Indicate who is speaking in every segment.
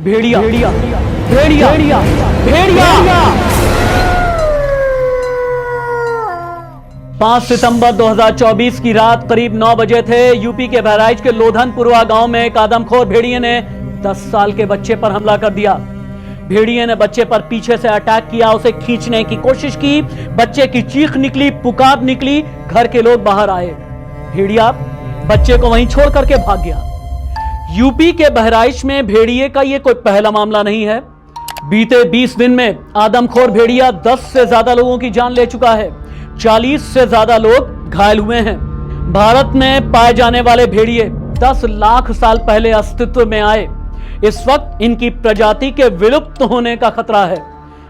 Speaker 1: भेड़िया भेड़िया भेड़िया भेड़िया 5 सितंबर 2024 की रात करीब 9 बजे थे। यूपी के बहराइच के लोधनपुरवा गांव में एक आदमखोर भेड़िए ने 10 साल के बच्चे पर हमला कर दिया। भेड़िए ने बच्चे पर पीछे से अटैक किया, उसे खींचने की कोशिश की। बच्चे की चीख निकली, पुकार निकली, घर के लोग बाहर आए। भेड़िया बच्चे को वहीं छोड़ करके भाग गया। यूपी के बहराइच में भेड़िए का यह कोई पहला मामला नहीं है। बीते 20 दिन में आदमखोर भेड़िया 10 से ज्यादा लोगों की जान ले चुका है। 40 से ज्यादा लोग घायल हुए हैं। भारत में पाए जाने वाले भेड़िए 10 लाख साल पहले अस्तित्व में आए। इस वक्त इनकी प्रजाति के विलुप्त होने का खतरा है।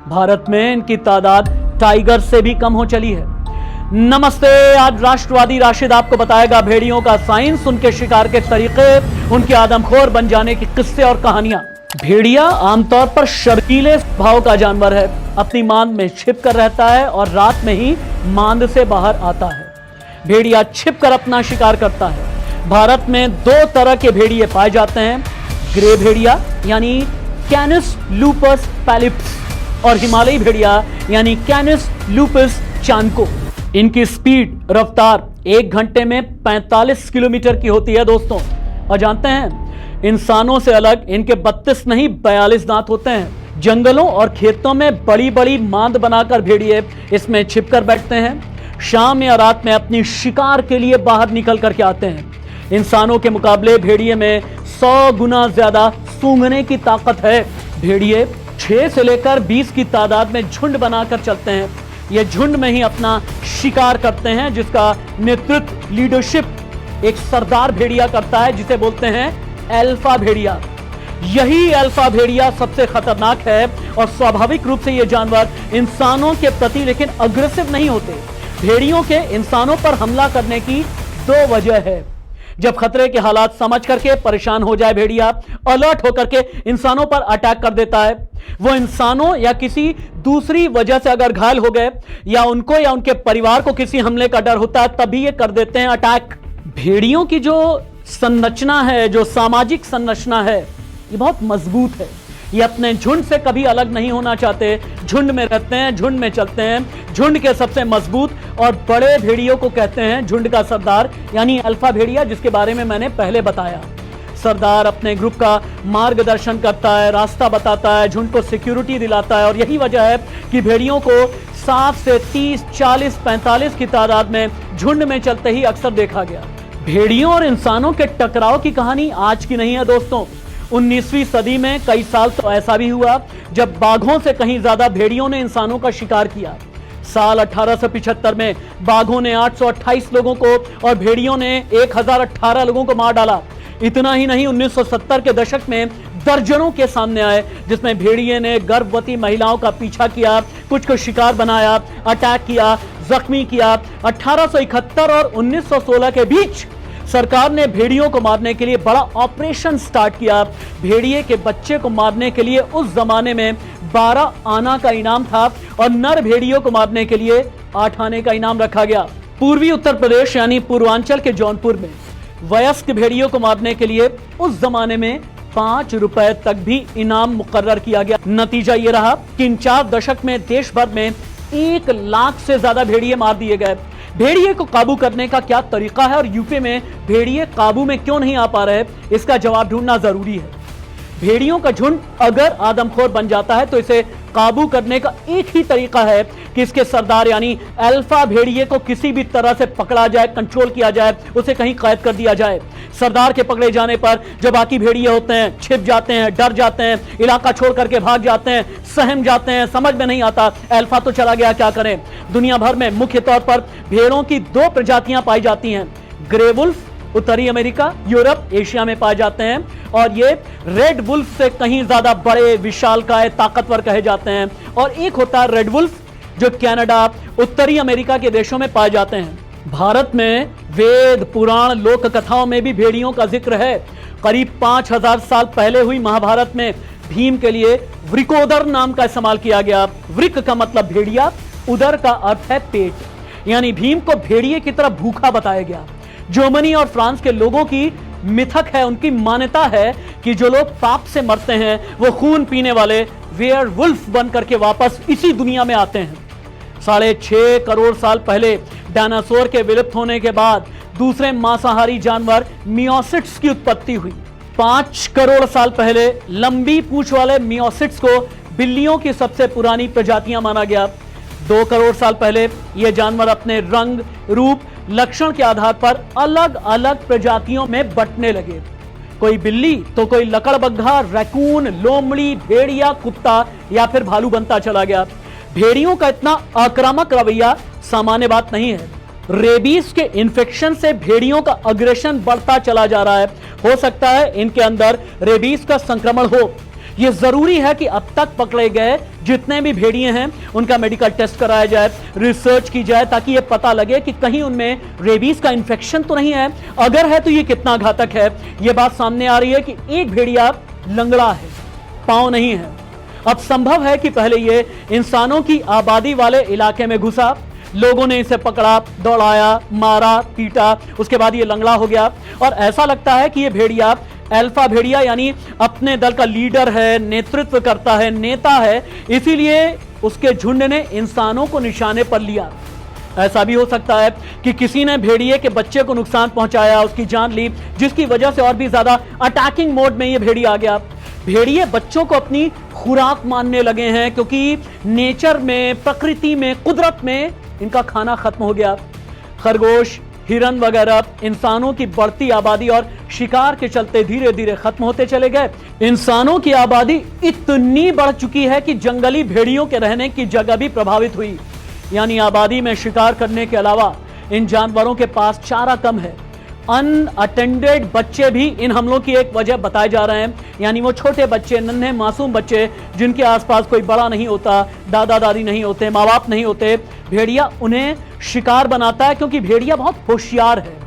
Speaker 1: भारत में इनकी तादाद टाइगर से भी कम हो चली है। नमस्ते, आज राष्ट्रवादी राशिद आपको बताएगा भेड़ियों का साइंस, उनके शिकार के तरीके, उनके आदमखोर बन जाने की किस्से और कहानियां। भेड़िया आमतौर पर शर्मीले स्वभाव का जानवर है। अपनी मांद में छिप कर रहता है और रात में ही मांद से बाहर आता है। भेड़िया छिप कर अपना शिकार करता है। भारत में 2 तरह के भेड़िए पाए जाते हैं, ग्रे भेड़िया यानी कैनिस लूपस पैलिप्स और हिमालयी भेड़िया यानी कैनिस लूपस चानको। इनकी स्पीड रफ्तार 1 घंटे में 45 किलोमीटर की होती है दोस्तों। और जानते हैं, इंसानों से अलग इनके 32 नहीं 42 दांत होते हैं। जंगलों और खेतों में बड़ी बड़ी मांद बनाकर भेड़िए इसमें छिपकर बैठते हैं। शाम या रात में अपनी शिकार के लिए बाहर निकल करके आते हैं। इंसानों के मुकाबले भेड़िए में 100 गुना ज्यादा सूंघने की ताकत है। भेड़िए 6 से लेकर 20 की तादाद में झुंड बनाकर चलते हैं। ये झुंड में ही अपना शिकार करते हैं, जिसका नेतृत्व लीडरशिप एक सरदार भेड़िया करता है, जिसे बोलते हैं अल्फा भेड़िया। यही अल्फा भेड़िया सबसे खतरनाक है और स्वाभाविक रूप से ये जानवर इंसानों के प्रति लेकिन अग्रेसिव नहीं होते। भेड़ियों के इंसानों पर हमला करने की 2 वजह है। जब खतरे के हालात समझ करके परेशान हो जाए, भेड़िया अलर्ट होकर के इंसानों पर अटैक कर देता है। वो इंसानों या किसी दूसरी वजह से अगर घायल हो गए या उनको या उनके परिवार को किसी हमले का डर होता है, तभी ये कर देते हैं अटैक। भेड़ियों की जो संरचना है, जो सामाजिक संरचना है, ये बहुत मजबूत है। ये अपने झुंड से कभी अलग नहीं होना चाहते। झुंड में रहते हैं, झुंड में चलते हैं। झुंड के सबसे मजबूत और बड़े भेड़ियों को कहते हैं झुंड का सरदार यानी अल्फा भेड़िया, जिसके बारे में मैंने पहले बताया। सरदार अपने ग्रुप का मार्गदर्शन करता है, रास्ता बताता है, झुंड को सिक्योरिटी दिलाता है। और यही वजह है कि भेड़ियों को 7 से 30, 40, 45 की तादाद में झुंड में चलते ही अक्सर देखा गया। भेड़ियों और इंसानों के टकराव की कहानी आज की नहीं है दोस्तों। 19वीं सदी में कई साल तो ऐसा भी हुआ जब बाघों से कहीं ज्यादा भेड़ियों ने इंसानों का शिकार किया। साल 1875 में बाघों ने 828 लोगों को और भेड़ियों ने 1018 लोगों को मार डाला। इतना ही नहीं, 1970 के दशक में दर्जनों के सामने आए जिसमें भेड़िए ने गर्भवती महिलाओं का पीछा किया, कुछ को शिकार बनाया, अटैक किया, जख्मी किया। 1871 और 1916 के बीच सरकार ने भेड़ियों को मारने के लिए बड़ा ऑपरेशन स्टार्ट किया। भेड़िए के बच्चे को मारने के लिए उस जमाने में 12 आना का इनाम था और नर भेड़ियों को मारने के लिए 8 आने का इनाम रखा गया। पूर्वी उत्तर प्रदेश यानी पूर्वांचल के जौनपुर में वयस्क भेड़ियों को मारने के लिए उस जमाने में 5 रुपए तक भी इनाम मुकर्रर किया गया। नतीजा ये रहा कि इन 4 दशक में देश भर में 1 लाख से ज्यादा भेड़िए मार दिए गए। भेड़िए को काबू करने का क्या तरीका है और यूपी में भेड़िए काबू में क्यों नहीं आ पा रहे, इसका जवाब ढूंढना जरूरी है। भेड़ियों का झुंड अगर आदमखोर बन जाता है तो इसे काबू करने का एक ही तरीका है कि इसके सरदार यानी अल्फा भेड़िए को किसी भी तरह से पकड़ा जाए, कंट्रोल किया जाए, उसे कहीं कैद कर दिया जाए। सरदार के पकड़े जाने पर जो बाकी भेड़िए होते हैं छिप जाते हैं, डर जाते हैं, इलाका छोड़ करके भाग जाते हैं, सहम जाते हैं, समझ में नहीं आता अल्फा तो चला गया, क्या करें। दुनिया भर में मुख्य तौर पर भेड़ों की 2 प्रजातियां पाई जाती हैं। ग्रे वुल्फ उत्तरी अमेरिका, यूरोप, एशिया में पाए जाते हैं और ये रेड वुल्फ से कहीं ज्यादा बड़े, विशालकाय, ताकतवर कहे जाते हैं। और एक होता है रेड वुल्फ जो कनाडा, उत्तरी अमेरिका के देशों में पाए जाते हैं। भारत में वेद, पुराण, लोक कथाओं में भी भेड़ियों का जिक्र है। करीब 5000 साल पहले हुई महाभारत में भीम के लिए वृकोदर नाम का इस्तेमाल किया गया। वृक का मतलब भेड़िया, उदर का अर्थ है पेट, यानी भीम को भेड़िए की तरह भूखा बताया गया। जर्मनी और फ्रांस के लोगों की मिथक है, उनकी मान्यता है कि जो लोग पाप से मरते हैं वो खून पीने वाले वेयरवुल्फ बनकर के वापस इसी दुनिया में आते हैं। 6.5 करोड़ साल पहले डायनासोर के विलुप्त होने के बाद दूसरे मांसाहारी जानवर मियोसिट्स की उत्पत्ति हुई। 5 करोड़ साल पहले लंबी पूंछ वाले मियोसिट्स को बिल्लियों की सबसे पुरानी प्रजातियां माना गया। 2 करोड़ साल पहले ये जानवर अपने रंग, रूप, लक्षण के आधार पर अलग अलग प्रजातियों में बंटने लगे। कोई बिल्ली तो कोई लकड़बग्घा, रैकून, लोमड़ी, भेड़िया, कुत्ता या फिर भालू बनता चला गया। भेड़ियों का इतना आक्रामक रवैया सामान्य बात नहीं है। रेबीज के इन्फेक्शन से भेड़ियों का अग्रेशन बढ़ता चला जा रहा है। हो सकता है इनके अंदर रेबीज का संक्रमण हो। यह जरूरी है कि अब तक पकड़े गए जितने भी भेड़िए हैं उनका मेडिकल टेस्ट कराया जाए, रिसर्च की जाए, ताकि यह पता लगे कि कहीं उनमें रेबीज का इन्फेक्शन तो नहीं है। अगर है तो यह कितना घातक है। यह बात सामने आ रही है कि एक भेड़िया लंगड़ा है, पांव नहीं है। अब संभव है कि पहले यह इंसानों की आबादी वाले इलाके में घुसा, लोगों ने इसे पकड़ा, दौड़ाया, मारा, पीटा, उसके बाद ये लंगड़ा हो गया। और ऐसा लगता है कि ये भेड़िया अल्फा भेड़िया यानी अपने दल का लीडर है, नेतृत्व करता है, नेता है, इसीलिए उसके झुंड ने इंसानों को निशाने पर लिया। ऐसा भी हो सकता है कि किसी ने भेड़िए के बच्चे को नुकसान पहुंचाया, उसकी जान ली, जिसकी वजह से और भी ज्यादा अटैकिंग मोड में ये भेड़िया आ गया। भेड़िए बच्चों को अपनी खुराक मानने लगे हैं क्योंकि नेचर में, प्रकृति में, कुदरत में इनका खाना खत्म हो गया। खरगोश, हिरन वगैरह इंसानों की बढ़ती आबादी और शिकार के चलते धीरे धीरे खत्म होते चले गए। इंसानों की आबादी इतनी बढ़ चुकी है कि जंगली भेड़ियों के रहने की जगह भी प्रभावित हुई। यानी आबादी में शिकार करने के अलावा इन जानवरों के पास चारा कम है। अनअटेंडेड बच्चे भी इन हमलों की एक वजह बताए जा रहे हैं। यानी वो छोटे बच्चे, नन्हे मासूम बच्चे जिनके आसपास कोई बड़ा नहीं होता, दादा दादी नहीं होते, माँ बाप नहीं होते, भेड़िया उन्हें शिकार बनाता है क्योंकि भेड़िया बहुत होशियार है।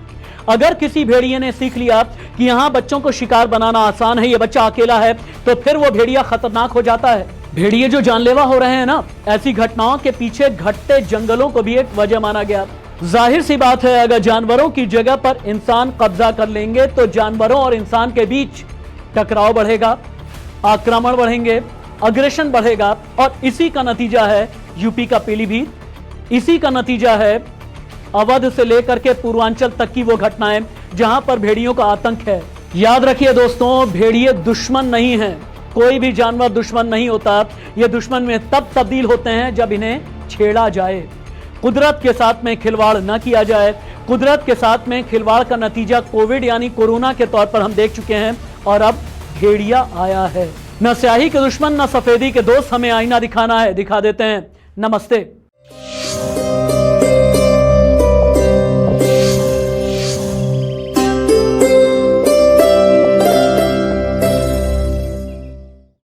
Speaker 1: अगर किसी भेड़िए ने सीख लिया कि यहाँ बच्चों को शिकार बनाना आसान है, ये बच्चा अकेला है, तो फिर वो भेड़िया खतरनाक हो जाता है। भेड़िए जो जानलेवा हो रहे हैं ना, ऐसी घटनाओं के पीछे घटते जंगलों को भी एक वजह माना गया। जाहिर सी बात है, अगर जानवरों की जगह पर इंसान कब्जा कर लेंगे तो जानवरों और इंसान के बीच टकराव बढ़ेगा, आक्रमण बढ़ेंगे, अग्रेशन बढ़ेगा। और इसी का नतीजा है यूपी का पीलीभीत, इसी का नतीजा है अवध से लेकर के पूर्वांचल तक की वो घटनाएं जहां पर भेड़ियों का आतंक है। याद रखिए दोस्तों, भेड़िए दुश्मन नहीं है, कोई भी जानवर दुश्मन नहीं होता। ये दुश्मन में तब तब्दील होते हैं जब इन्हें छेड़ा जाए। कुदरत के साथ में खिलवाड़ न किया जाए। कुदरत के साथ में खिलवाड़ का नतीजा कोविड यानी कोरोना के तौर पर हम देख चुके हैं और अब भेड़िया आया है। न स्याही के दुश्मन न सफेदी के दोस्त, हमें आईना दिखाना है, दिखा देते हैं। नमस्ते।